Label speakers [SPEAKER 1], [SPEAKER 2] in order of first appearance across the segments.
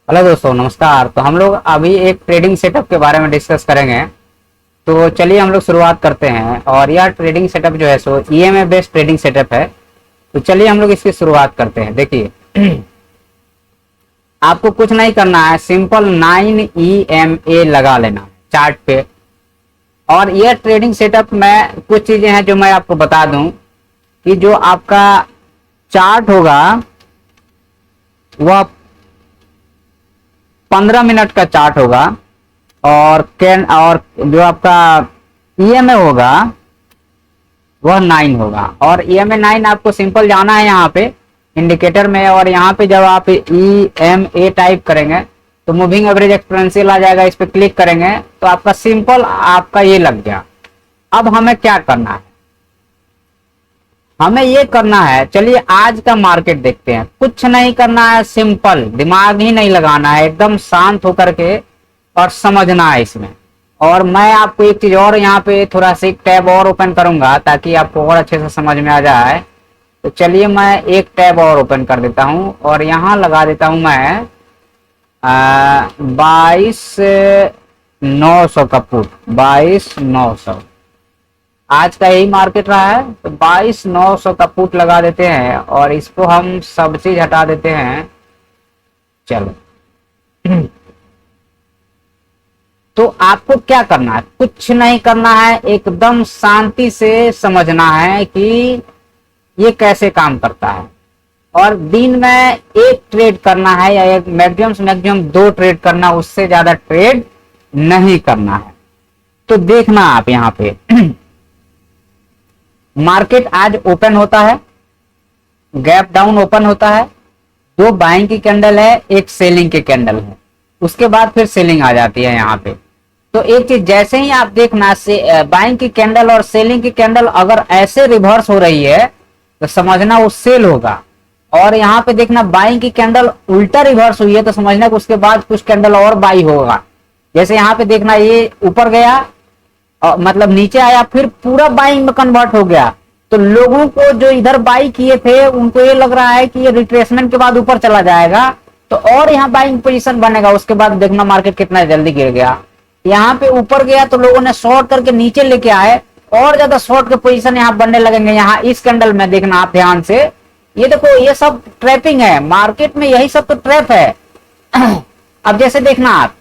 [SPEAKER 1] Hello दोस्तों, नमस्कार। तो हम लोग अभी एक ट्रेडिंग सेटअप के बारे में डिस्कस करेंगे। तो चलिए हम लोग शुरुआत करते हैं। और यह ट्रेडिंग सेटअप जो है सो ईएमए बेस्ड ट्रेडिंग सेटअप है। तो चलिए हम लोग इसकी शुरुआत करते हैं। देखिए आपको कुछ नहीं करना है, सिंपल 9 EMA लगा लेना चार्ट पे। और यह ट्रेडिंग सेटअप में कुछ चीजें हैं जो मैं आपको बता दूं कि जो आपका चार्ट होगा वह 15 मिनट का चार्ट होगा। और जो आपका ईएमए होगा वह 9 होगा। और ईएमए 9 आपको सिंपल जाना है यहाँ पे इंडिकेटर में। और यहाँ पे जब आप ईएमए टाइप करेंगे तो मूविंग एवरेज एक्सपोनेंशियल आ जाएगा। इस पे क्लिक करेंगे तो आपका सिंपल आपका ये लग गया। अब हमें क्या करना है, हमें ये करना है, चलिए आज का मार्केट देखते हैं। कुछ नहीं करना है, सिंपल दिमाग ही नहीं लगाना है, एकदम शांत होकर के और समझना है इसमें। और मैं आपको एक चीज और यहाँ पे थोड़ा सा एक टैब और ओपन करूंगा ताकि आपको और अच्छे से समझ में आ जाए। तो चलिए मैं एक टैब और ओपन कर देता हूँ और यहाँ लगा देता हूँ मैं 22,900 का पुट। 22,900 आज का यही मार्केट रहा है। तो 22,900 का पुट लगा देते हैं और इसको हम सब चीज हटा देते हैं। चलो तो आपको क्या करना है, कुछ नहीं करना है, एकदम शांति से समझना है कि ये कैसे काम करता है। और दिन में एक ट्रेड करना है या एक मैक्सिमम से मैक्सिमम 2 ट्रेड करना, उससे ज्यादा ट्रेड नहीं करना है। तो देखना आप यहाँ पे मार्केट आज ओपन होता है, गैप डाउन ओपन होता है, 2 बाइंग की कैंडल है, एक सेलिंग की कैंडल है, उसके बाद फिर सेलिंग आ जाती है यहाँ पे। तो एक चीज जैसे ही आप देखना बाइंग की कैंडल और सेलिंग की कैंडल अगर ऐसे रिवर्स हो रही है तो समझना वो सेल होगा। और यहाँ पे देखना बाइंग की कैंडल उल्टा रिवर्स हुई है तो समझना कि उसके बाद कुछ कैंडल और बाई होगा। जैसे यहाँ पे देखना ये ऊपर गया मतलब नीचे आया फिर पूरा बाइंग में कन्वर्ट हो गया। तो लोगों को जो इधर बाई किए थे उनको ये लग रहा है कि ये रिट्रेसमेंट के बाद ऊपर चला जाएगा तो और यहाँ बाइंग पोजीशन बनेगा। उसके बाद देखना मार्केट कितना जल्दी गिर गया। यहाँ पे ऊपर गया तो लोगों ने शॉर्ट करके नीचे लेके आए और ज्यादा शॉर्ट के पोजीशन यहाँ बनने लगेंगे। यहाँ इस कैंडल में देखना आप ध्यान से, ये देखो ये सब ट्रैपिंग है मार्केट में, यही सब तो ट्रैप है। अब जैसे देखना आप,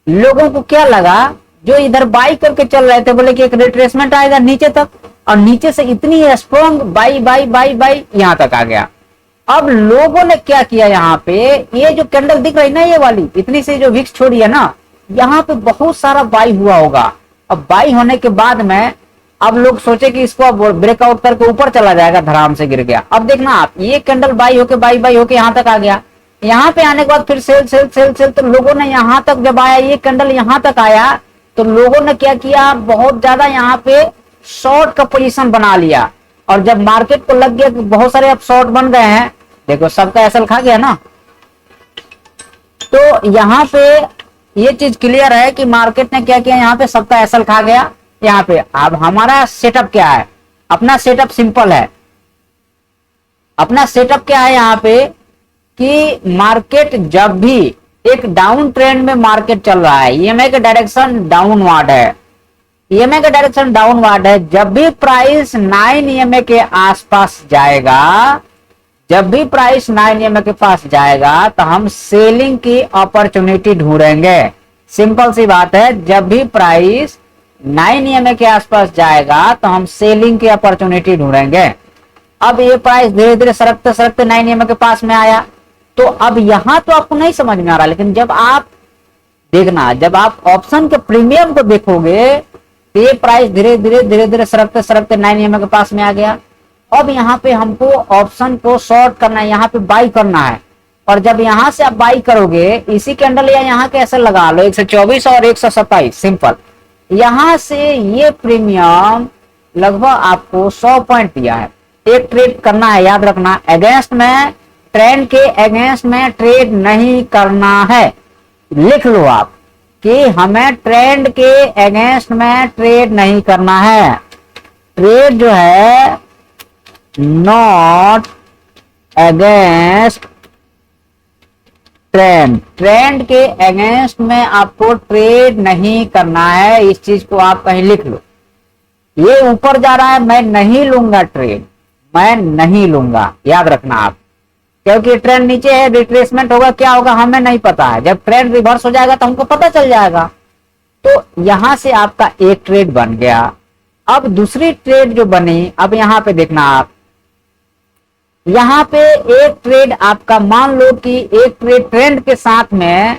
[SPEAKER 1] लोगों को क्या लगा, जो इधर बाई करके चल रहे थे बोले कि एक रिट्रेसमेंट आएगा नीचे तक, और नीचे से इतनी strong by by by by यहां तक आ गया। अब लोगों ने क्या किया, यहाँ पे ये जो कैंडल दिख रही ना ये वाली इतनी सी जो विक्स छोड़ी है ना, यहाँ पे बहुत सारा बाई हुआ होगा। अब बाई होने के बाद में अब लोग सोचे कि इसको अब ब्रेकआउट करके ऊपर चला जाएगा, धड़ाम से गिर गया। अब देखना आप, ये कैंडल बाई होके बाई बाई होके यहाँ तक आ गया। यहाँ पे आने के बाद फिर सेल सेल सेल सेल, तो लोगों ने यहाँ तक जब आया, ये कैंडल यहाँ तक आया तो लोगों ने क्या किया, बहुत ज्यादा यहाँ पे शॉर्ट का पोजीशन बना लिया। और जब मार्केट को लग गया कि बहुत सारे अब शॉर्ट बन गए हैं, देखो सबका एसएल खा गया ना। तो यहाँ पे ये चीज क्लियर है कि मार्केट ने क्या किया, यहाँ पे सबका एसएल खा गया। यहाँ पे अब हमारा सेटअप क्या है, अपना सेटअप सिंपल है। अपना सेटअप क्या है यहाँ पे कि मार्केट जब भी एक डाउन ट्रेंड में मार्केट चल रहा है, ईएमए का डायरेक्शन डाउनवर्ड है, ईएमए का डायरेक्शन डाउनवर्ड है, जब भी प्राइस 9 ईएमए के आसपास जाएगा, जब भी प्राइस 9 ईएमए के पास जाएगा तो हम सेलिंग की अपॉर्चुनिटी ढूंढेंगे। सिंपल सी बात है, जब भी प्राइस 9 ईएमए के आसपास जाएगा तो हम सेलिंग की अपॉर्चुनिटी ढूंढेंगे। अब ये प्राइस धीरे धीरे सरकते सरकते 9 ईएमए के पास में आया। तो अब यहां तो आपको नहीं समझ में आ रहा, लेकिन जब आप देखना, जब आप ऑप्शन के प्रीमियम को देखोगे तो ये प्राइस धीरे धीरे धीरे धीरे सरकते सरकते 9 ईएमए के पास में आ गया। अब यहाँ पे हमको ऑप्शन को शॉर्ट करना है, यहाँ पे बाई करना है। और जब यहाँ से आप बाई करोगे, इसी कैंडल या यहाँ के ऐसे लगा लो 124 और 127 सिंपल, यहाँ से ये प्रीमियम लगभग आपको 100 पॉइंट दिया है। एक ट्रेड करना है, याद रखना, अगेंस्ट में, ट्रेंड के अगेंस्ट में ट्रेड नहीं करना है। लिख लो आप कि हमें ट्रेंड के अगेंस्ट में ट्रेड नहीं करना है। ट्रेड जो है नॉट अगेंस्ट ट्रेंड, ट्रेंड के अगेंस्ट में आपको ट्रेड नहीं करना है। इस चीज को आप कहीं लिख लो। ये ऊपर जा रहा है, मैं नहीं लूंगा ट्रेड, मैं नहीं लूंगा, याद रखना आप, क्योंकि ट्रेंड नीचे है, रिट्रेसमेंट होगा, क्या होगा हमें नहीं पता है। जब ट्रेंड रिवर्स हो जाएगा तो हमको पता चल जाएगा। तो यहां से आपका एक ट्रेड बन गया। अब दूसरी ट्रेड जो बनी, अब यहां पे देखना आप, यहां पे एक ट्रेड आपका, मान लो कि एक ट्रेड ट्रेंड के साथ में,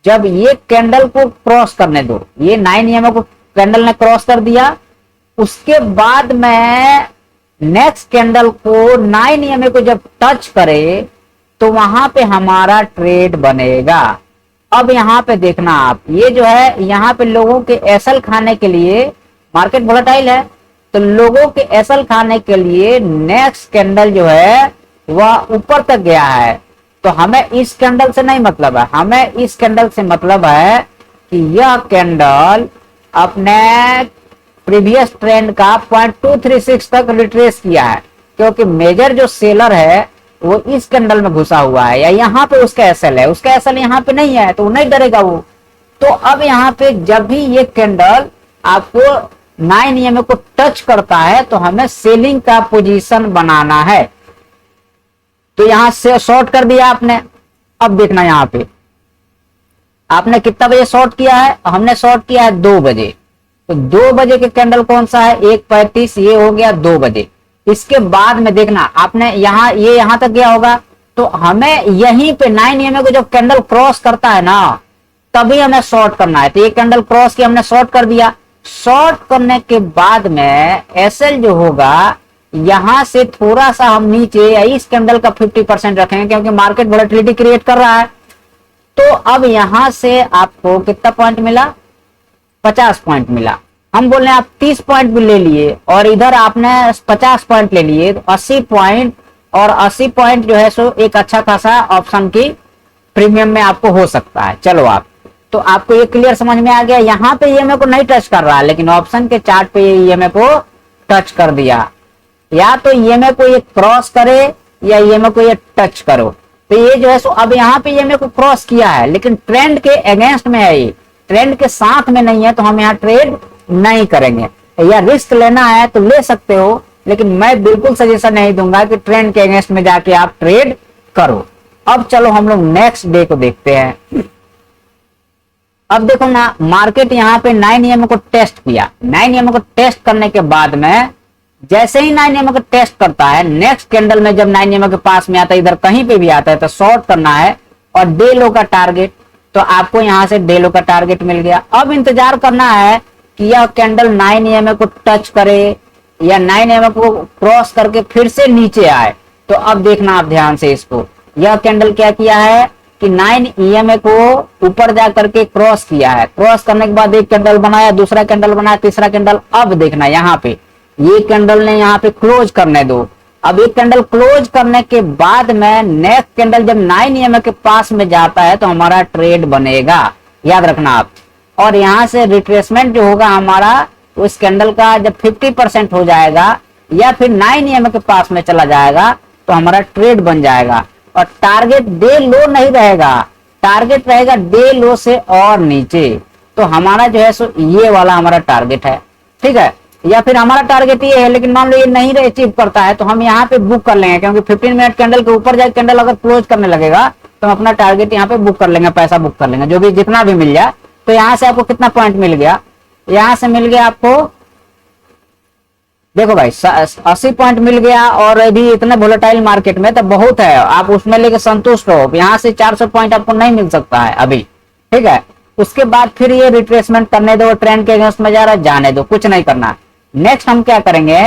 [SPEAKER 1] जब ये कैंडल को क्रॉस करने दो, ये 9 EMA को कैंडल ने क्रॉस कर दिया, उसके बाद में नेक्स्ट कैंडल को 9 EMA को जब टच करे तो वहां पे हमारा ट्रेड बनेगा। अब यहां पे देखना आप, ये जो है यहां पे लोगों के एसल खाने के लिए, मार्केट वोलेटाइल है तो लोगों के एसल खाने के लिए नेक्स्ट कैंडल जो है वह ऊपर तक गया है। तो हमें इस कैंडल से नहीं मतलब है, हमें इस कैंडल से मतलब है कि यह कैंडल अपने प्रीवियस ट्रेंड का 0.236 तक रिट्रेस किया है, क्योंकि मेजर जो सेलर है वो इस कैंडल में घुसा हुआ है, या यहाँ पे उसका एसएल है, उसका एसएल यहाँ पे नहीं है तो वो नहीं डरेगा वो। तो अब यहाँ पे जब भी ये कैंडल आपको 9 EMA को टच करता है तो हमें सेलिंग का पोजीशन बनाना है। तो यहां से शॉर्ट कर दिया आपने। अब देखना यहाँ पे आपने कितना बजे शॉर्ट किया है, हमने शॉर्ट किया है 2 बजे। तो 2 बजे के कैंडल कौन सा है, 1:35, ये हो गया 2 बजे। इसके बाद में देखना आपने यहाँ, ये यहां तक गया होगा, तो हमें यहीं पे 9 EMA को जब कैंडल क्रॉस करता है ना तभी हमें शॉर्ट करना है। तो ये कैंडल क्रॉस किया, हमने शॉर्ट कर दिया। शॉर्ट करने के बाद में एसएल जो होगा यहां से थोड़ा सा हम नीचे या इस कैंडल का 50% रखेंगे, क्योंकि मार्केट वोलेटिलिटी क्रिएट कर रहा है। तो अब यहां से आपको कितना पॉइंट मिला, 50 पॉइंट मिला। हम बोल रहे हैं आप 30 पॉइंट भी ले लिए और इधर आपने 50 पॉइंट ले लिए, तो 80 पॉइंट, और 80 पॉइंट जो है सो एक अच्छा खासा ऑप्शन की प्रीमियम में आपको हो सकता है। चलो आप, तो आपको ये क्लियर समझ में आ गया। यहाँ पे ईएमए को नहीं टच कर रहा है, लेकिन ऑप्शन के चार्ट पे ये ईएमए को टच कर दिया। या तो ईएमए को ये क्रॉस करे या ईएमए को ये टच करो। तो ये जो है सो अब यहाँ पे ईएमए को क्रॉस किया है, लेकिन ट्रेंड के अगेंस्ट में है, ये ट्रेंड के साथ में नहीं है, तो हम यहाँ ट्रेड नहीं करेंगे। या रिस्क लेना है तो ले सकते हो, लेकिन मैं बिल्कुल सजेशन नहीं दूंगा कि ट्रेंड के अगेंस्ट में जाके आप ट्रेड करो। अब चलो हम लोग नेक्स्ट डे को देखते हैं। अब देखो ना, मार्केट यहाँ पे 9 EMA को टेस्ट किया। 9 EMA को टेस्ट करने के बाद में जैसे ही 9 EMA को टेस्ट करता है, नेक्स्ट कैंडल में जब 9 EMA के पास में आता है, इधर कहीं पे भी आता है, तो शॉर्ट करना है। और डे लो का टारगेट, तो आपको यहाँ से डे लो का टारगेट मिल गया। अब इंतजार करना है कि यह कैंडल 9 EMA को टच करे या 9 EMA को क्रॉस करके फिर से नीचे आए। तो अब देखना आप ध्यान से इसको, यह कैंडल क्या किया है कि 9 EMA को ऊपर जा करके क्रॉस किया है। क्रॉस करने के बाद एक कैंडल बनाया, दूसरा कैंडल बनाया, तीसरा कैंडल। अब देखना यहाँ पे ये कैंडल ने यहाँ पे क्लोज करने दो। अब एक कैंडल क्लोज करने के बाद में नेक्स्ट कैंडल जब 9 EMA के पास में जाता है तो हमारा ट्रेड बनेगा, याद रखना आप। और यहाँ से रिट्रेसमेंट जो होगा हमारा, उस कैंडल का जब 50% हो जाएगा या फिर 9 EMA के पास में चला जाएगा तो हमारा ट्रेड बन जाएगा। और टारगेट डे लो नहीं रहेगा, टारगेट रहेगा डे लो से और नीचे। तो हमारा जो है सो ये वाला हमारा टारगेट है, ठीक है। या फिर हमारा टारगेट ये है, लेकिन मान लो ये नहीं अचीव करता है तो हम यहाँ पे बुक कर लेंगे, क्योंकि 15 मिनट कैंडल के ऊपर जाए कैंडल अगर क्लोज करने लगेगा तो हम अपना टारगेट यहाँ पे बुक कर लेंगे, पैसा बुक कर लेंगे, जो भी जितना भी मिल जाए। तो यहाँ से आपको कितना पॉइंट मिल गया, यहाँ से मिल गया आपको, देखो भाई 80 पॉइंट मिल गया। और अभी इतने वोलेटाइल मार्केट में तो बहुत है, आप उसमें लेके संतुष्ट हो। यहाँ से 400 पॉइंट आपको नहीं मिल सकता है अभी, ठीक है। उसके बाद फिर ये रिट्रेसमेंट करने दो, ट्रेंड के अगेंस्ट में जा रहा है, जाने दो, कुछ नहीं करना। नेक्स्ट हम क्या करेंगे,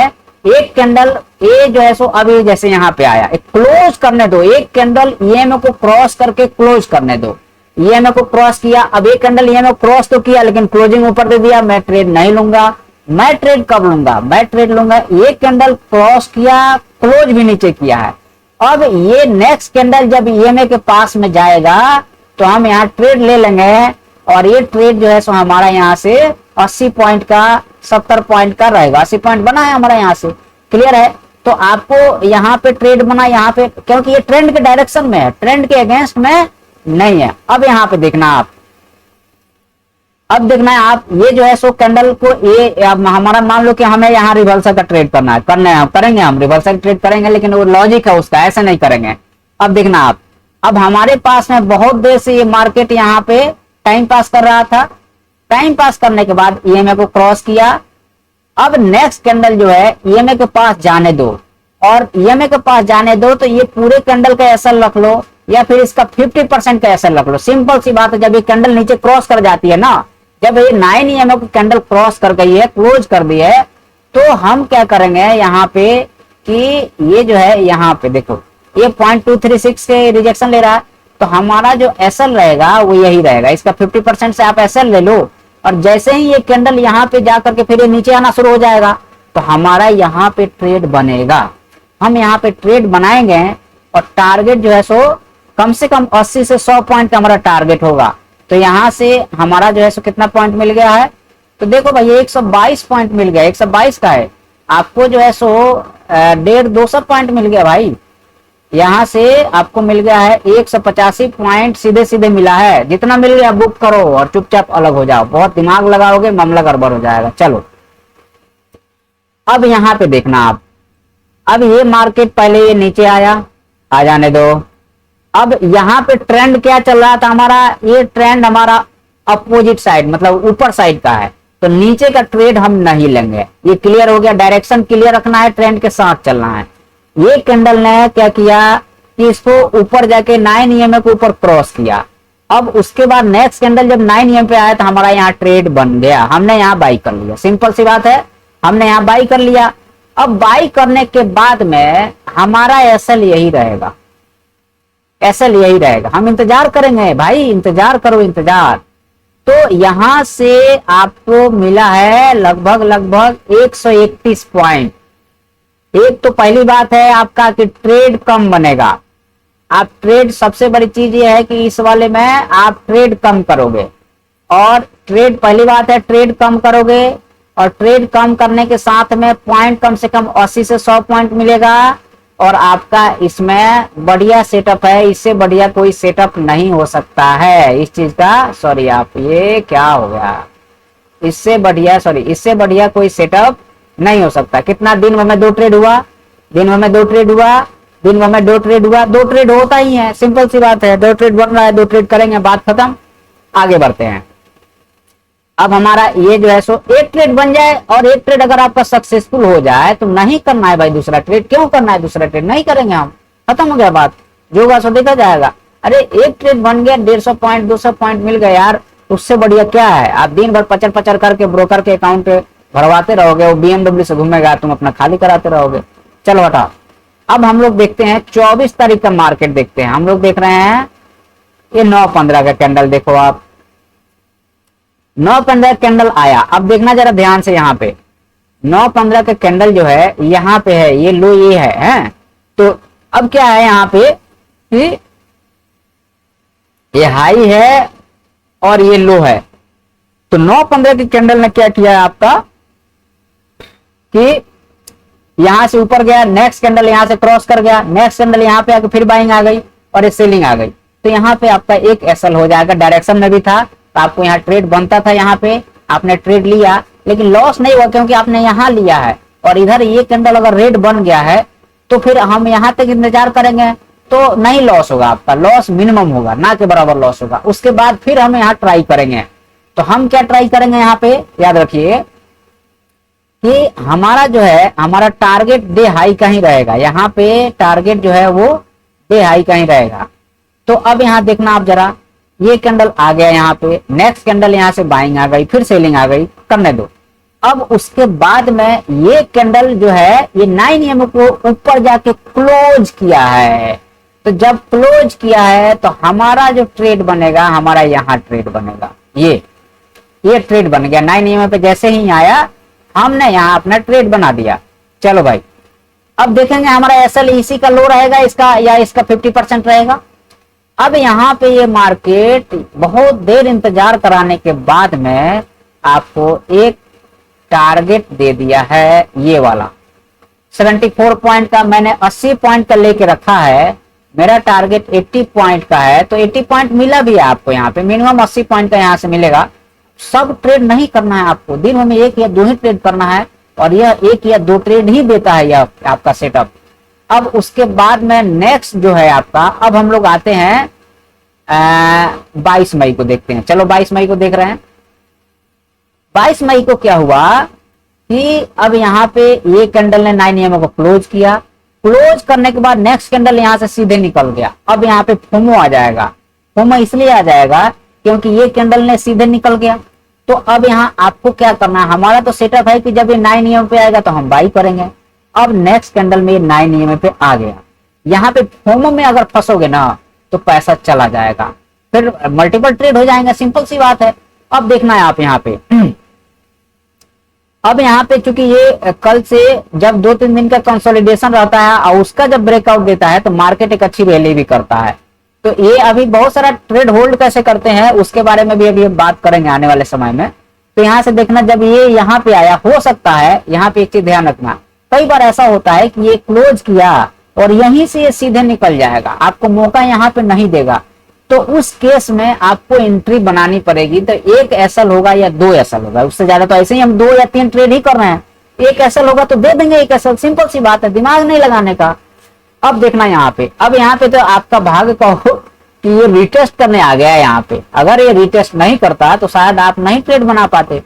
[SPEAKER 1] एक कैंडल ए जो है सो अभी जैसे यहाँ पे आया, एक क्लोज करने दो, एक कैंडल ईएमए को क्रॉस करके क्लोज करने दो। ईएमए को क्रॉस किया, अब एक कैंडल ईएमए क्रॉस तो किया लेकिन क्लोजिंग ऊपर दे दिया। मैं ट्रेड नहीं लूंगा। मैं ट्रेड कब लूंगा, मैं ट्रेड लूंगा एक कैंडल क्रॉस किया, क्लोज भी नीचे किया है। अब ये नेक्स्ट कैंडल जब ईएमए के पास में जाएगा तो हम यहाँ ट्रेड ले लेंगे। और ये ट्रेड जो है सो हमारा यहाँ से 80 पॉइंट का 70 पॉइंट का रहेगा। 80 पॉइंट बना है हमारा यहाँ से, क्लियर है। तो आपको यहाँ पे ट्रेड बना, यहाँ पे क्योंकि ये ट्रेंड के डायरेक्शन में है, ट्रेंड के अगेंस्ट में नहीं है। अब यहाँ पे देखना आप, अब देखना है आप, ये जो है सो कैंडल को ये अब हमारा मान लो कि हमें यहाँ रिवर्सल का ट्रेड करना है, करेंगे हम रिवर्सल ट्रेड करेंगे, लेकिन वो लॉजिक है उसका, ऐसे नहीं करेंगे। अब देखना आप, अब हमारे पास में बहुत देर से ये मार्केट यहाँ पे टाइम पास कर रहा था, टाइम पास करने के बाद ईएमए को क्रॉस किया। अब नेक्स्ट कैंडल जो है ईएमए के पास जाने दो, और ईएमए के पास जाने दो तो ये पूरे कैंडल का एसएल रख लो या फिर इसका 50% का एसएल रख लो। सिंपल सी बात है, जब ये कैंडल नीचे क्रॉस कर जाती है ना, जब ये 9 ईएमए को कैंडल क्रॉस कर गई है, क्लोज कर दी है, तो हम क्या करेंगे यहाँ पे कि ये जो है यहाँ पे देखो ये 0.236 के रिजेक्शन ले रहा है, तो हमारा जो एसएल रहेगा वो यही रहेगा। इसका 50% से आप एसएल ले लो, और जैसे ही ये कैंडल यहाँ पे जाकर के फिर ये नीचे आना शुरू हो जाएगा, तो हमारा यहाँ पे ट्रेड बनेगा। हम यहाँ पे ट्रेड बनाएंगे और टारगेट जो है सो कम से कम 80 से 100 पॉइंट का हमारा टारगेट होगा। तो यहाँ से हमारा जो है सो कितना पॉइंट मिल गया है, तो देखो भाई 122 पॉइंट मिल गया, 122 का है, आपको जो है सो 150-200 पॉइंट मिल गया भाई। यहाँ से आपको मिल गया है 185 पॉइंट सीधे सीधे मिला है। जितना मिल गया बुक करो और चुपचाप अलग हो जाओ, बहुत दिमाग लगाओगे मामला गड़बड़ हो जाएगा। चलो अब यहाँ पे देखना आप, अब ये मार्केट पहले ये नीचे आया, आ जाने दो। अब यहाँ पे ट्रेंड क्या चल रहा था हमारा, ये ट्रेंड हमारा अपोजिट साइड मतलब ऊपर साइड का है, तो नीचे का ट्रेड हम नहीं लेंगे। ये क्लियर हो गया, डायरेक्शन क्लियर रखना है, ट्रेंड के साथ चलना है। ये कैंडल ने क्या किया कि इसको ऊपर जाके 9 ईएमए के ऊपर क्रॉस किया। अब उसके बाद नेक्स्ट कैंडल जब 9 ईएमए पे आया तो हमारा यहाँ ट्रेड बन गया, हमने यहाँ बाई कर लिया। सिंपल सी बात है, हमने यहाँ बाई कर लिया। अब बाई करने के बाद में हमारा एसएल यही रहेगा, एसएल यही रहेगा। हम इंतजार करेंगे भाई, इंतजार करो इंतजार। तो यहां से आपको मिला है लगभग 131 पॉइंट। एक तो पहली बात है आपका कि ट्रेड कम बनेगा। आप ट्रेड, सबसे बड़ी चीज ये है कि इस वाले में आप ट्रेड कम करोगे, और ट्रेड पहली बात है ट्रेड कम करोगे, और ट्रेड कम करने के साथ में पॉइंट कम से कम 80 से 100 पॉइंट मिलेगा, और आपका इसमें बढ़िया सेटअप है। इससे बढ़िया कोई सेटअप नहीं हो सकता है इस चीज का। सॉरी आप, ये क्या हो गया, इससे बढ़िया, सॉरी इससे बढ़िया कोई सेटअप नहीं हो सकता। कितना दिन में 2 ट्रेड हुआ, दिन में 2 ट्रेड हुआ, दिन में 2 ट्रेड हुआ, 2 ट्रेड होता ही है, सिंपल सी बात है। 2 ट्रेड बन रहा है, 2 ट्रेड करेंगे, बात खत्म, आगे बढ़ते हैं। अब हमारा ये जो है सो एक ट्रेड बन जाए, और एक ट्रेड अगर आपका सक्सेसफुल हो जाए तो नहीं करना है भाई दूसरा ट्रेड। क्यों करना है दूसरा ट्रेड, नहीं करेंगे हम, खत्म हो गया बात, जो होगा सो देखा जाएगा। अरे एक ट्रेड बन गया, 150 पॉइंट 200 पॉइंट मिल गया यार, उससे बढ़िया क्या है। आप दिन भर पचर पचर करके ब्रोकर के अकाउंट भरवाते रहोगे, वो BMW से घूमेगा, तुम अपना खाली कराते रहोगे। चलो हटा, अब हम लोग देखते हैं 24 तारीख का मार्केट देखते हैं। हम लोग देख रहे हैं ये 9-15 का कैंडल, देखो आप 9-15 कैंडल आया। अब देखना जरा ध्यान से, यहाँ पे 9-15 का कैंडल जो है यहाँ पे है, ये लो ये है। तो अब क्या है यहाँ पे कि ये हाई है और ये लो है। तो 9-15 की कैंडल ने क्या किया है आपका कि यहां से ऊपर गया, नेक्स्ट कैंडल यहां से क्रॉस कर गया, नेक्स्ट कैंडल यहां पे आके फिर बाइंग आ गई और एक सेलिंग आ गई। तो यहाँ पे आपका एक एसएल हो जाएगा। डायरेक्शन में भी था तो आपको यहाँ ट्रेड बनता था, यहाँ पे आपने ट्रेड लिया, लेकिन लॉस नहीं हुआ क्योंकि आपने यहाँ लिया है। और इधर ये कैंडल अगर रेड बन गया है तो फिर हम यहाँ तक इंतजार करेंगे तो नहीं लॉस होगा, आपका लॉस मिनिमम होगा, ना के बराबर लॉस होगा। उसके बाद फिर हम यहाँ ट्राई करेंगे। तो हम क्या ट्राई करेंगे, यहाँ पे याद रखिए कि हमारा जो है हमारा टारगेट डे हाई का ही रहेगा। यहाँ पे टारगेट जो है वो डे हाई का ही रहेगा। तो अब यहाँ देखना आप जरा, ये कैंडल आ गया यहाँ पे, नेक्स्ट कैंडल यहाँ से बाइंग आ गई, फिर सेलिंग आ गई, करने दो। अब उसके बाद में ये कैंडल जो है ये 9 EMA को ऊपर जाके क्लोज किया है। तो जब क्लोज किया है तो हमारा जो ट्रेड बनेगा, हमारा यहाँ ट्रेड बनेगा, ये ट्रेड बन गया। 9 EMA पे जैसे ही आया हमने यहाँ अपना ट्रेड बना दिया। चलो भाई, अब देखेंगे हमारा एसएल इसी का लो रहेगा इसका, या इसका 50% रहेगा। अब यहाँ पे ये मार्केट बहुत देर इंतजार कराने के बाद में आपको एक टारगेट दे दिया है, ये वाला 74 पॉइंट का। मैंने 80 पॉइंट का लेके रखा है, मेरा टारगेट 80 पॉइंट का है, तो 80 पॉइंट मिला भी है आपको यहाँ पे, मिनिमम 80 पॉइंट का यहाँ से मिलेगा। सब ट्रेड नहीं करना है आपको, दिन में 1 या 2 ही ट्रेड करना है, और यह 1 या 2 ट्रेड ही देता है यह आपका सेटअप। अब उसके बाद में नेक्स्ट जो है आपका, अब हम लोग आते हैं 22 मई को देखते हैं। चलो 22 मई को देख रहे हैं। 22 मई को क्या हुआ कि अब यहाँ पे ये कैंडल ने 9 EMA को क्लोज किया। क्लोज करने के बाद नेक्स्ट कैंडल यहाँ से सीधे निकल गया। अब यहाँ पे फोमो आ जाएगा। फोमो इसलिए आ जाएगा क्योंकि ये कैंडल ने सीधे निकल गया। तो अब यहाँ आपको क्या करना है, हमारा तो सेटअप है कि जब ये 9 EMA पे आएगा तो हम बाई करेंगे। अब नेक्स्ट कैंडल में ये 9 EMA पे आ गया, यहाँ पे फोमो में अगर फंसोगे ना तो पैसा चला जाएगा, फिर मल्टीपल ट्रेड हो जाएंगे, सिंपल सी बात है। अब देखना है आप यहाँ पे अब यहाँ पे चूंकि ये कल से जब 2-3 दिन का कंसोलिडेशन रहता है और उसका जब ब्रेकआउट देता है तो मार्केट एक अच्छी रैली भी करता है। तो ये अभी बहुत सारा ट्रेड होल्ड कैसे करते हैं उसके बारे में भी अभी बात करेंगे आने वाले समय में। तो यहाँ से देखना, जब ये यहाँ पे आया, हो सकता है यहाँ पे एक चीज ध्यान रखना, कई बार ऐसा होता है कि ये क्लोज किया और यहीं से ये सीधे निकल जाएगा, आपको मौका यहाँ पे नहीं देगा। तो उस केस में आपको एंट्री बनानी पड़ेगी। तो 1 एसएल होगा या 2 एसएल होगा, उससे ज्यादा तो ऐसे ही हम 2 या 3 ट्रेड ही कर रहे हैं। 1 एसएल होगा तो दे देंगे 1 एसएल, सिंपल सी बात है, दिमाग नहीं लगाने का। अब देखना यहाँ पे, अब यहाँ पे तो आपका भाग्य कहो कि ये रिटेस्ट करने आ गया है यहाँ पे। अगर ये रिटेस्ट नहीं करता तो शायद आप नहीं ट्रेड बना पाते।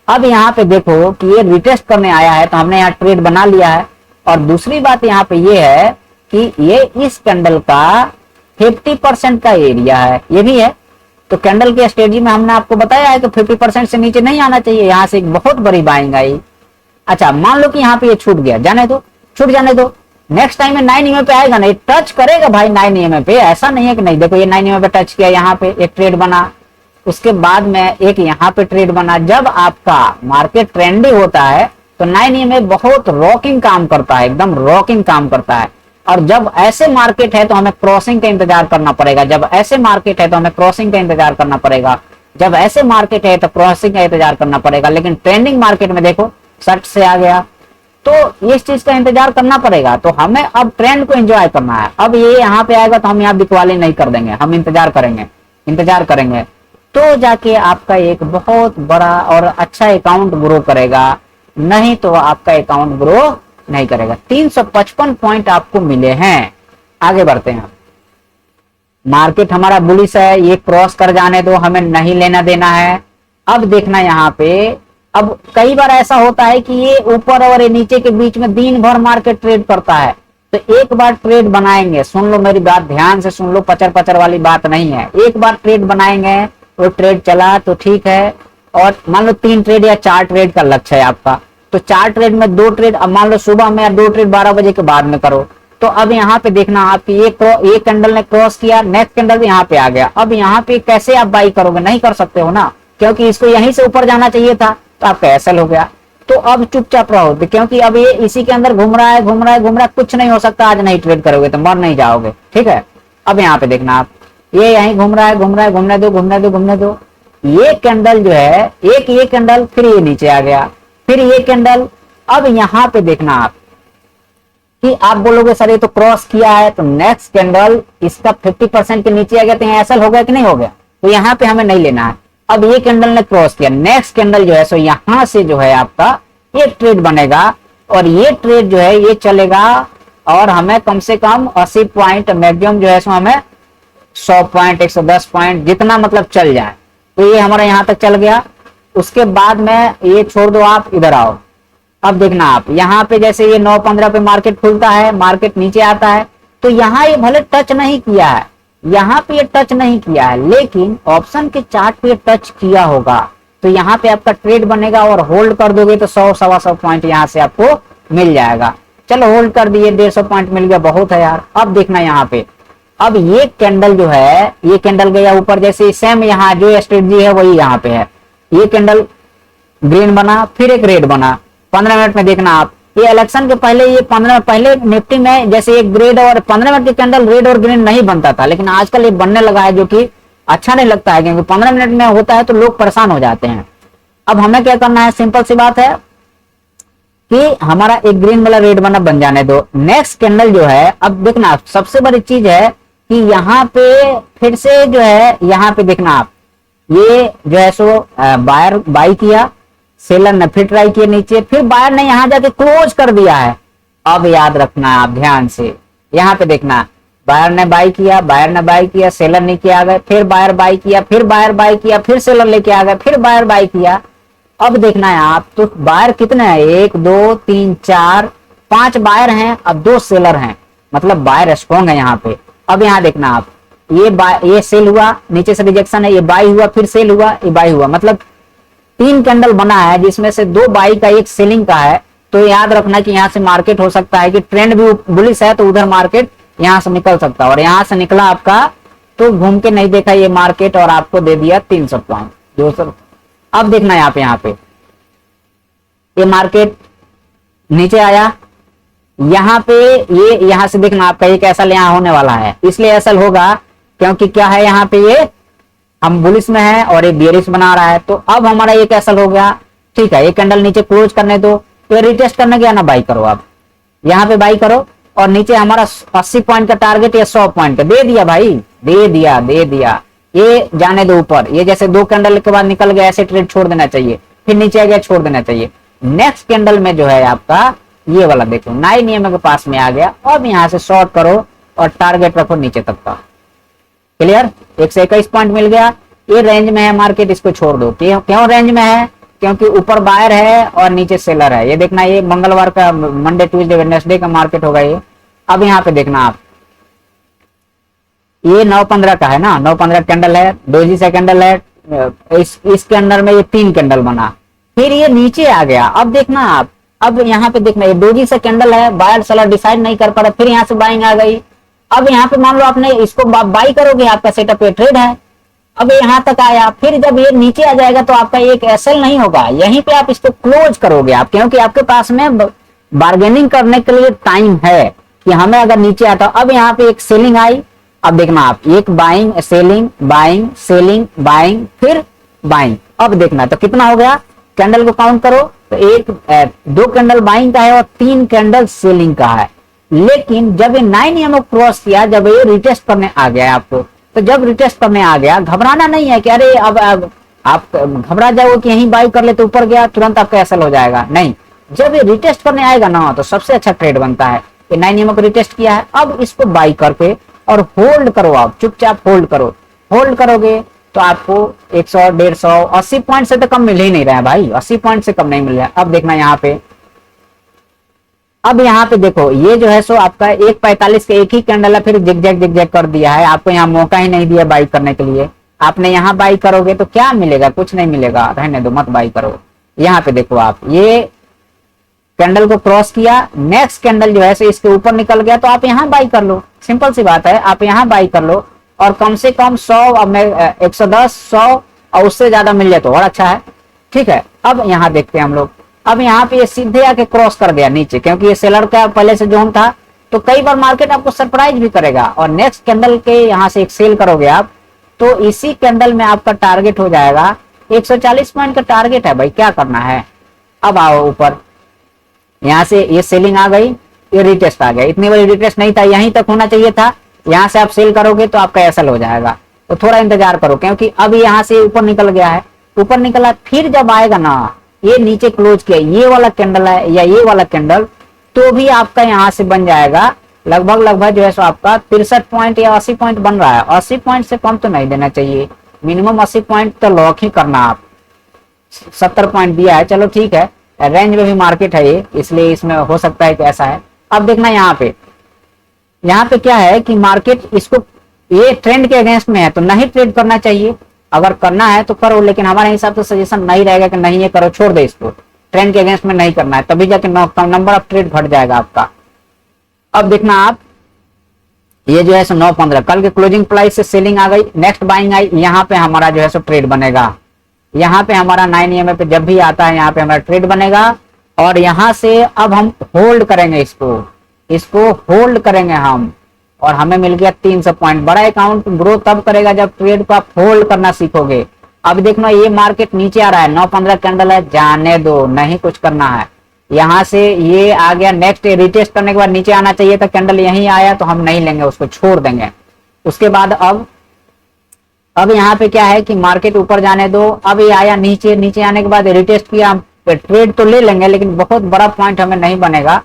[SPEAKER 1] अब यहाँ पे देखो कि ये रिटेस्ट करने आया है तो हमने यहाँ ट्रेड बना लिया है। और दूसरी बात यहाँ पे ये है कि ये इस कैंडल का 50% का एरिया है, ये भी है। तो कैंडल की स्ट्रेटजी में हमने आपको बताया है कि 50% से नीचे नहीं आना चाहिए, यहाँ से एक बहुत बड़ी बाइंग आई। अच्छा, मान लो कि यहाँ पे ये छूट गया, जाने दो, छूट जाने दो। नेक्स्ट टाइम में 9 EMA पे आएगा ना, ये टच करेगा भाई 9 EMA पे, ऐसा नहीं है कि नहीं। देखो ये 9 EMA पे टच किया, यहाँ पे एक ट्रेड बना, उसके बाद में एक यहाँ पे ट्रेड बना। जब आपका मार्केट ट्रेंडी होता है तो 9 EMA बहुत रॉकिंग काम करता है, एकदम रॉकिंग काम करता है। और जब ऐसे मार्केट है तो हमें क्रॉसिंग का इंतजार करना पड़ेगा, जब ऐसे मार्केट है तो हमें क्रॉसिंग का इंतजार करना पड़ेगा, जब ऐसे मार्केट है तो क्रॉसिंग का इंतजार करना पड़ेगा। लेकिन ट्रेंडिंग मार्केट में देखो सट से आ गया, तो इस चीज का इंतजार करना पड़ेगा। तो हमें अब ट्रेंड को एंजॉय करना है। अब ये यहाँ पे आएगा तो हम यहाँ बिकवाली नहीं कर देंगे, हम इंतजार करेंगे तो जाके आपका एक बहुत बड़ा और अच्छा अकाउंट ग्रो करेगा, नहीं तो आपका अकाउंट ग्रो नहीं करेगा। 355 पॉइंट आपको मिले हैं। आगे बढ़ते हैं। मार्केट हमारा बुलिश है, ये क्रॉस कर जाने दो, हमें नहीं लेना देना है। अब देखना यहाँ पे, अब कई बार ऐसा होता है कि ये ऊपर और नीचे के बीच में दिन भर मार्केट ट्रेड करता है। तो एक बार ट्रेड बनाएंगे, सुन लो मेरी बात ध्यान से सुन लो, पचर पचर वाली बात नहीं है। एक बार ट्रेड बनाएंगे, वो ट्रेड चला तो ठीक है, और मान लो 3 ट्रेड या 4 ट्रेड का लक्ष्य है आपका, तो 4 ट्रेड में 2 ट्रेड, अब मान लो सुबह में, या 2 ट्रेड 12 बजे के बाद में करो। तो अब यहाँ पे देखना आपकी ये कैंडल ने क्रॉस किया, नेक्स्ट कैंडल यहाँ पे आ गया। अब यहाँ पे कैसे आप बाई करोगे, नहीं कर सकते हो ना, क्योंकि इसको यहीं से ऊपर जाना चाहिए था, तो आपका एसएल हो गया। तो अब चुपचाप रहो, क्योंकि अब ये इसी के अंदर घूम रहा है, कुछ नहीं हो सकता। आज नहीं ट्रेड करोगे तो मर नहीं जाओगे, ठीक है। अब यहाँ पे देखना आप, ये यहीं घूम रहा है, घूमने दो। ये कैंडल जो है, एक ये कैंडल, फिर ये नीचे आ गया, फिर ये कैंडल। अब यहाँ पे देखना आप कि आप बोलोगे सर ये तो क्रॉस किया है, तो नेक्स्ट कैंडल इसका 50% के नीचे आ गया, तो यहाँ एसएल हो गया कि नहीं हो गया, तो यहाँ पे हमें नहीं लेना है। अब ये कैंडल ने क्रॉस किया, नेक्स्ट कैंडल जो है सो यहाँ से जो है आपका ये ट्रेड बनेगा, और ये ट्रेड जो है ये चलेगा, और हमें कम से कम 80 पॉइंट, मैक्सिमम जो है सो हमें 100 पॉइंट, 110 पॉइंट, जितना मतलब चल जाए। तो ये हमारा यहाँ तक चल गया। उसके बाद में ये छोड़ दो, आप इधर आओ। अब देखना आप, यहाँ पे जैसे ये 9:15 पे मार्केट खुलता है, मार्केट नीचे आता है, तो यहाँ ये भले टच नहीं किया है, यहाँ पे ये टच नहीं किया है, लेकिन ऑप्शन के चार्ट पे टच किया होगा, तो यहाँ पे आपका ट्रेड बनेगा, और होल्ड कर दोगे तो 100-125 पॉइंट यहाँ से आपको मिल जाएगा। चलो होल्ड कर दिए, 150 पॉइंट मिल गया, बहुत है यार। अब देखना यहाँ पे, अब ये कैंडल जो है, ये कैंडल गया ऊपर, जैसे सेम यहाँ जो स्ट्रेटजी है वही यहाँ पे है। ये कैंडल ग्रीन बना, फिर एक रेड बना। 15 मिनट में देखना आप, ये इलेक्शन के पहले, ये 15 पहले निफ्टी में जैसे एक ग्रेड और 15 मिनट की कैंडल रेड और ग्रीन नहीं बनता था, लेकिन आजकल ये बनने लगा है, जो कि अच्छा नहीं लगता है, क्योंकि 15 मिनट में होता है तो लोग परेशान हो जाते हैं। अब हमें क्या करना है, सिंपल सी बात है कि हमारा एक ग्रीन वाला रेड बना, बन जाने दो। नेक्स्ट कैंडल जो है, अब देखना सबसे बड़ी चीज है कि यहाँ पे फिर से जो है, यहाँ पे देखना आप, ये जो है सो बायर बाई किया, सेलर ने फिर ट्राई किया नीचे, फिर बायर ने यहाँ जाके क्लोज कर दिया है। अब याद रखना आप ध्यान से, यहाँ पे देखना, बायर ने बाई किया, बायर ने बाई किया, सेलर नीचे आ गए, फिर बायर बाई किया, फिर बायर बाई किया, फिर सेलर लेके आ गए, फिर बायर बाई किया। अब देखना है आप, तो बायर कितने हैं, 1 2 3 4 5 बायर हैं, अब 2 सेलर हैं, मतलब बायर स्ट्रॉन्ग है यहाँ पे। अब यहाँ देखना आप, ये सेल हुआ, नीचे से रिजेक्शन है, ये बाई हुआ, फिर सेल हुआ, ये बाई हुआ, मतलब 3 कैंडल बना है, जिसमें से 2 बाई का 1 सेलिंग का है। तो याद रखना कि यहाँ से मार्केट हो सकता है कि ट्रेंड भी बुलिश है तो उधर मार्केट यहाँ से निकल सकता है, और यहाँ से निकला आपका तो घूम के नहीं देखा ये मार्केट और आपको दे दिया 300 पॉइंट 200। अब देखना यहाँ पे ये मार्केट नीचे आया, यहाँ पे ये यहाँ से देखना आपका एक एसल यहाँ होने वाला है, इसलिए एसल होगा क्योंकि क्या है, यहाँ पे ये हम बुलिश में है और ये बेरिश बना रहा है। तो अब हमारा एक एसल हो गया, ठीक है, ये कैंडल नीचे क्लोज करने दो, तो रिटेस्ट करने गया ना, बाई करो, आप यहाँ पे बाई करो, और नीचे हमारा 80 पॉइंट का टारगेट या 100 पॉइंट का दे दिया भाई, दे दिया, ये जाने दो ऊपर, ये जैसे 2 कैंडल के बाद निकल गया, ऐसे ट्रेड छोड़ देना चाहिए, फिर नीचे आ गया छोड़ देना चाहिए। नेक्स्ट कैंडल में जो है आपका ये वाला देखो 9 EMA के पास में आ गया, अब यहाँ से शॉर्ट करो और टारगेट रखो नीचे तक का, क्लियर, 121 पॉइंट मिल गया। ये रेंज में है मार्केट, इसको छोड़ दो। क्यों रेंज में है, क्योंकि ऊपर बायर है और नीचे सेलर है। ये देखना, ये मंगलवार का, मंडे ट्यूसडे वेडनेसडे का मार्केट होगा ये। अब यहाँ पे देखना आप, ये 9-15 का है ना, 9-15 कैंडल है, डोजी से कैंडल है, इसके अंदर में ये 3 कैंडल बना, फिर ये नीचे आ गया। अब देखना आप, अब यहाँ पे देखना, ये डोजी से कैंडल है, बायर सेलर डिसाइड नहीं कर पा रहा, फिर यहाँ से बाइंग आ गई। अब यहाँ पे मान लो आपने इसको बाई करोगे, आपका सेटअप पे ट्रेड है, अब यहाँ तक आया, फिर जब ये नीचे आ जाएगा तो आपका एक एसएल नहीं होगा, यहीं पे आप इसको क्लोज करोगे आप, क्योंकि आपके पास में बार्गेनिंग करने के लिए टाइम है कि हमें अगर नीचे आता। अब यहाँ पे एक सेलिंग आई, अब देखना आप, एक buying selling buying selling buying फिर बाइंग। अब देखना तो कितना हो गया, कैंडल को काउंट करो तो 2 कैंडल बाइंग का है और 3 कैंडल सेलिंग का है। लेकिन जब ये 9 EMA क्रॉस किया, जब ये रिटेस्ट करने आ गया आपको, तो जब रिटेस्ट करने आ गया, घबराना नहीं है कि अरे अब आप घबरा जाओ कि यहीं बाई कर ले तो ऊपर गया तुरंत आपका एसएल हो जाएगा, नहीं। जब ये रिटेस्ट करने आएगा ना तो सबसे अच्छा ट्रेड बनता है। ये 9 EMA को रिटेस्ट किया है, अब इसको बाई करके और होल्ड करो, आप चुपचाप होल्ड करो। होल्ड करोगे तो आपको 100 150 80 पॉइंट से तो कम मिल ही नहीं रहा है भाई, 80 पॉइंट से कम नहीं मिल रहा है। अब देखना यहाँ पे, अब यहाँ पे देखो, ये जो है सो आपका 1.45 का एक ही कैंडल है, फिर जिगजैग कर दिया है, आपको यहाँ मौका ही नहीं दिया बाई करने के लिए। आपने यहाँ बाई करोगे तो क्या मिलेगा, कुछ नहीं मिलेगा, रहने दो, मत बाई करो। यहाँ पे देखो आप, ये कैंडल को क्रॉस किया, नेक्स्ट कैंडल जो है सो इसके ऊपर निकल गया, तो आप यहाँ बाई कर लो, सिंपल सी बात है, आप यहाँ बाई कर लो और कम से कम 100, अब मैं 110 100 और उससे ज्यादा मिल जाए तो और अच्छा है, ठीक है। अब यहाँ देखते हैं हम लोग, अब यहाँ पे ये सीधे आके क्रॉस कर दिया नीचे, क्योंकि ये सेलर का पहले से जोन था, तो कई बार मार्केट आपको सरप्राइज भी करेगा। और नेक्स्ट कैंडल के यहाँ से एक सेल करोगे आप, तो इसी कैंडल में आपका टारगेट हो जाएगा 140 पॉइंट का टारगेट है भाई, क्या करना है। अब आओ ऊपर, यहाँ से ये सेलिंग आ गई, ये रिटेस्ट आ गया, इतनी बड़ी रिटेस्ट नहीं था, यहीं तक होना चाहिए था। यहाँ से आप सेल करोगे तो आपका एसएल हो जाएगा, तो थोड़ा इंतजार करो, क्योंकि अब यहाँ से ऊपर निकल गया है, ऊपर निकला, फिर जब आएगा ना, ये नीचे क्लोज किया, ये वाला कैंडल है या ये वाला कैंडल, तो भी आपका यहाँ से बन जाएगा लगभग जो है सो आपका 63 पॉइंट या 80 पॉइंट बन रहा है। 80 पॉइंट से कम तो नहीं देना चाहिए, मिनिमम 80 पॉइंट तो लॉक ही करना। आप 70 पॉइंट दिया है, चलो ठीक है, रेंज में भी मार्केट है ये, इसलिए इसमें हो सकता है कि ऐसा है। अब देखना यहाँ पे क्या है कि मार्केट इसको, ये ट्रेंड के अगेंस्ट में है तो नहीं ट्रेड करना चाहिए, अगर करना है तो करो, लेकिन हमारे हिसाब से सजेशन नहीं रहेगा कि नहीं ये करो, छोड़ दे इसको, ट्रेंड के अगेंस्ट में नहीं करना है, तभी जाके नंबर ऑफ ट्रेड घट जाएगा आपका। अब देखना आप, ये जो है सो 9-15 कल के क्लोजिंग प्राइस से सेलिंग आ गई, नेक्स्ट बाइंग आई, यहाँ पे हमारा जो है सो ट्रेड बनेगा, यहाँ पे हमारा 9 EMA पे जब भी आता है यहाँ पे हमारा ट्रेड बनेगा, और यहाँ से अब हम होल्ड करेंगे, इसको होल्ड करेंगे हम, और हमें मिल गया 300 पॉइंट। बड़ा अकाउंट ग्रो तब करेगा जब ट्रेड को आप होल्ड करना सीखोगे। अब देखना, ये मार्केट नीचे आ रहा है, 9-15 कैंडल है, जाने दो, नहीं कुछ करना है। यहाँ से ये आ गया, नेक्स्ट रिटेस्ट करने के बाद नीचे आना चाहिए था कैंडल, यहीं आया तो हम नहीं लेंगे उसको, छोड़ देंगे। उसके बाद अब यहाँ पे क्या है कि मार्केट ऊपर जाने दो। अब ये आया नीचे, नीचे आने के बाद रिटेस्ट किया, हम ट्रेड तो ले लेंगे लेकिन बहुत बड़ा पॉइंट हमें नहीं बनेगा,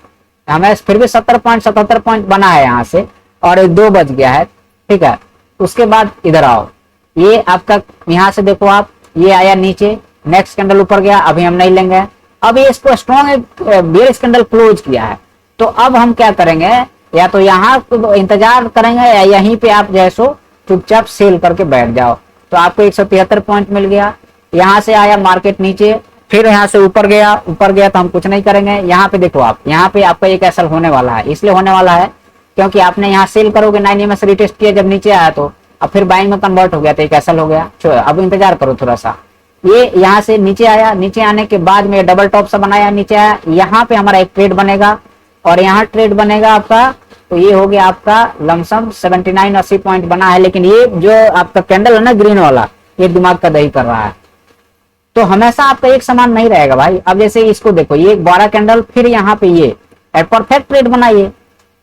[SPEAKER 1] हमें फिर भी 70 पॉइंट बना है यहाँ से, और 2 बज गया है, ठीक है। उसके बाद इधर आओ, ये आपका यहाँ से देखो आप, ये आया नीचे, नेक्स्ट कैंडल ऊपर गया, अभी हम नहीं लेंगे। अब ये इसको स्ट्रॉन्ग बेयरिश कैंडल क्लोज किया है, तो अब हम क्या करेंगे, या तो यहाँ इंतजार करेंगे या यहीं पे आप जैसो चुपचाप सेल करके बैठ जाओ। तो आपको 173 पॉइंट मिल गया। यहाँ से आया मार्केट नीचे, फिर यहाँ से ऊपर गया तो हम कुछ नहीं करेंगे। यहाँ पे देखो आप, यहाँ पे आपका एक ऐसा होने वाला है, इसलिए होने वाला है क्योंकि आपने यहाँ सेल करोगे 9 EMA से रिटेस्ट किया, जब नीचे आया तो अब फिर बाइंग में कन्वर्ट हो गया, तो एक ऐसा हो गया। अब इंतजार करो थोड़ा सा, ये यहाँ से नीचे आया, नीचे आने के बाद में डबल टॉप सा बनाया, नीचे आया, यहाँ पे हमारा एक ट्रेड बनेगा और यहाँ ट्रेड बनेगा आपका, तो ये हो गया आपका लमसम 79-80 पॉइंट बना है। लेकिन ये जो आपका कैंडल है ना ग्रीन वाला, ये दिमाग का दही कर रहा है, तो हमेशा आपका एक समान नहीं रहेगा भाई। अब जैसे इसको देखो, ये 12 कैंडल, फिर यहाँ पे ये परफेक्ट ट्रेड बना, ये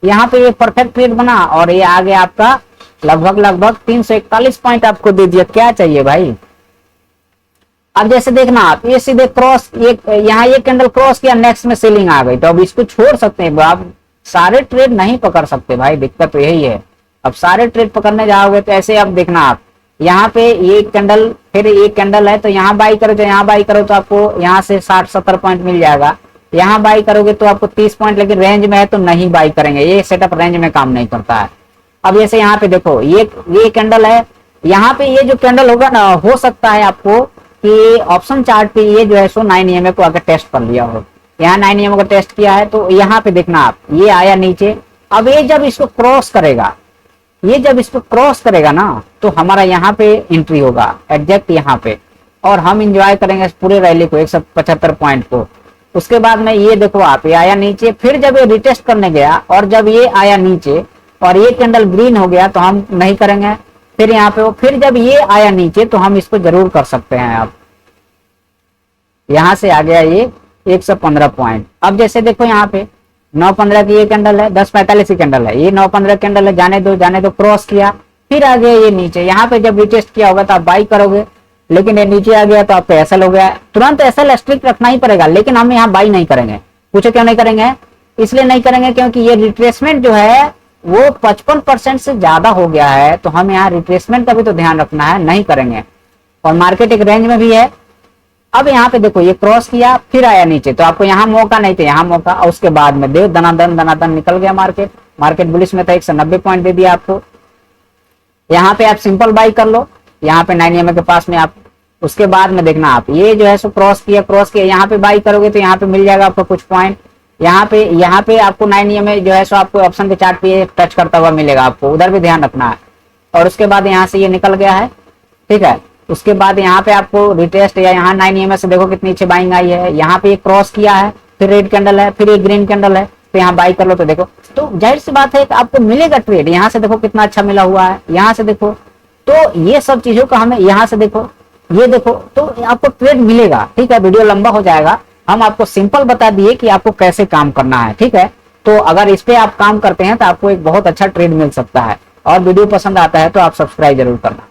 [SPEAKER 1] यहाँ पे ये परफेक्ट ट्रेड बना और ये आ गया आपका लगभग 341 पॉइंट आपको दे दिया। क्या चाहिए भाई। अब जैसे देखना आप, ये सीधे क्रॉस, यहाँ ये कैंडल क्रॉस किया, नेक्स्ट में सेलिंग आ गई, तो अब इसको छोड़ सकते हैं। आप सारे ट्रेड नहीं पकड़ सकते भाई, दिक्कत तो यही है। अब सारे ट्रेड पकड़ने जाओगे तो ऐसे, अब देखना आप, यहाँ पे ये कैंडल, फिर एक कैंडल है, तो यहाँ बाई करो, तो यहाँ बाई करो तो आपको यहाँ से 60-70 पॉइंट मिल जाएगा। यहाँ बाई करोगे तो आपको 30 पॉइंट, लेकिन रेंज में है तो नहीं बाई करेंगे, ये सेटअप रेंज में काम नहीं करता है। अब जैसे यहाँ पे देखो, ये कैंडल है, यहाँ पे ये जो कैंडल होगा ना, हो सकता है आपको कि ऑप्शन चार्ट पे ये जो है सो 9 EMA को आकर टेस्ट कर लिया हो। यहाँ 9 EMA को टेस्ट किया है, तो यहाँ पे देखना आप, ये आया नीचे। अब ये जब इसको क्रॉस करेगा, ये जब इसको क्रॉस करेगा ना, तो हमारा यहाँ पे एंट्री होगा एग्जैक्ट यहाँ पे, और हम इंजॉय करेंगे इस पूरे रैली को, 175 पॉइंट को। उसके बाद में ये देखो आप, ये आया नीचे, फिर जब ये रिटेस्ट करने गया और जब ये आया नीचे और ये कैंडल ग्रीन हो गया, तो हम नहीं करेंगे। फिर यहाँ पे फिर जब ये आया नीचे, तो हम इसको जरूर कर सकते हैं। अब यहाँ से आ गया ये 115 पॉइंट। अब जैसे देखो यहाँ पे 9-15 की ये कैंडल है, 10-45 की कैंडल है, ये 9-15 कैंडल है, जाने दो क्रॉस किया, फिर आ गया ये नीचे। यहाँ पे जब रिटेस्ट किया होगा तो आप बाई करोगे, लेकिन ये नीचे आ गया तो आपका एसएल हो गया। तुरंत एसएल स्ट्रिक्ट रखना ही पड़ेगा, लेकिन हम यहाँ बाई नहीं करेंगे। पूछो क्यों नहीं करेंगे। इसलिए नहीं करेंगे क्योंकि ये रिट्रेसमेंट जो है वो 55% से ज्यादा हो गया है, तो हम यहाँ रिट्रेसमेंट का भी तो ध्यान रखना है, नहीं करेंगे। और मार्केट एक रेंज में भी है। अब यहाँ पे देखो, ये क्रॉस किया, फिर आया नीचे, तो आपको यहाँ मौका नहीं था, यहाँ मौका, और उसके बाद में देखो दनादन निकल गया मार्केट बुलिश में था, 190 पॉइंट दे दिया आपको। यहाँ पे आप सिंपल बाई कर लो, यहाँ पे 9 EMA के पास में आप। उसके बाद में देखना आप, ये जो है सो क्रॉस किया, यहाँ पे बाई करोगे तो यहाँ पे मिल जाएगा आपको कुछ पॉइंट। यहाँ पे आपको 9 EMA जो है सो आपको ऑप्शन के चार्ट पे टच करता हुआ मिलेगा, आपको उधर भी ध्यान रखना है। और उसके बाद यहाँ से ये निकल गया है, ठीक है। उसके बाद यहाँ पे आपको रिटेस्ट, या यहाँ 9 EMA से देखो कितनी अच्छी बाइंग आई है। यहाँ पे क्रॉस किया है, फिर रेड कैंडल है, फिर एक ग्रीन कैंडल है, तो यहाँ बाई कर लो। तो देखो, तो जाहिर सी बात है कि आपको मिलेगा ट्रेड। यहाँ से देखो कितना अच्छा मिला हुआ है, यहाँ से देखो, तो ये सब चीजों का हमें, यहाँ से देखो, ये देखो, तो आपको ट्रेड मिलेगा, ठीक है। वीडियो लंबा हो जाएगा, हम आपको सिंपल बता दिए कि आपको कैसे काम करना है, ठीक है। तो अगर इस पे आप काम करते हैं तो आपको एक बहुत अच्छा ट्रेड मिल सकता है। और वीडियो पसंद आता है तो आप सब्सक्राइब जरूर करना।